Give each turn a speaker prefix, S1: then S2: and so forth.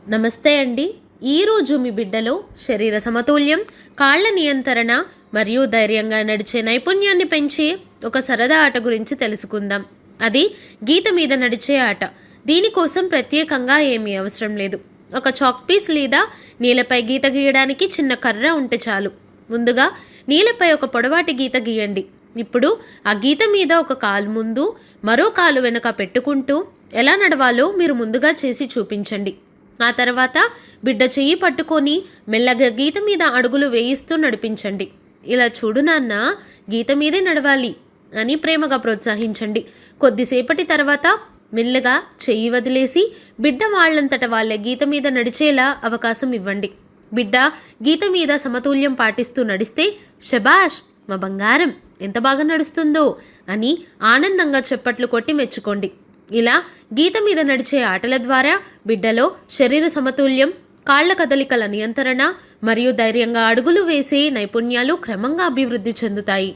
S1: నమస్తే అండి. ఈరోజు మీ బిడ్డలో శరీర సమతుల్యం, కాళ్ల నియంత్రణ మరియు ధైర్యంగా నడిచే నైపుణ్యాన్ని పెంచే ఒక సరదా ఆట గురించి తెలుసుకుందాం. అది గీత మీద నడిచే ఆట. దీనికోసం ప్రత్యేకంగా ఏమీ అవసరం లేదు. ఒక చాక్ పీస్ లేదా నీలపై గీత గీయడానికి చిన్న కర్ర ఉంటే చాలు. ముందుగా నీలపై ఒక పొడవాటి గీత గీయండి. ఇప్పుడు ఆ గీత మీద ఒక కాలు ముందు, మరో కాలు వెనుక పెట్టుకుంటూ ఎలా నడవాలో మీరు ముందుగా చేసి చూపించండి. ఆ తర్వాత బిడ్డ చెయ్యి పట్టుకొని మెల్లగా గీత మీద అడుగులు వేయిస్తూ నడిపించండి. ఇలా చూడు నాన్న, గీత మీదే నడవాలి అని ప్రేమగా ప్రోత్సహించండి. కొద్దిసేపటి తర్వాత మెల్లగా చెయ్యి వదిలేసి బిడ్డ వాళ్ళంతట వాళ్ళే గీత మీద నడిచేలా అవకాశం ఇవ్వండి. బిడ్డ గీత మీద సమతుల్యం పాటిస్తూ నడిస్తే శబాష్ మా బంగారం ఎంత బాగా నడుస్తుందో అని ఆనందంగా చప్పట్లు కొట్టి మెచ్చుకోండి. ఇలా గీత మీద నడిచే ఆటల ద్వారా బిడ్డలో శరీర సమతుల్యం, కాళ్ల కదలికల నియంత్రణ మరియు ధైర్యంగా అడుగులు వేసే నైపుణ్యాలు క్రమంగా అభివృద్ధి చెందుతాయి.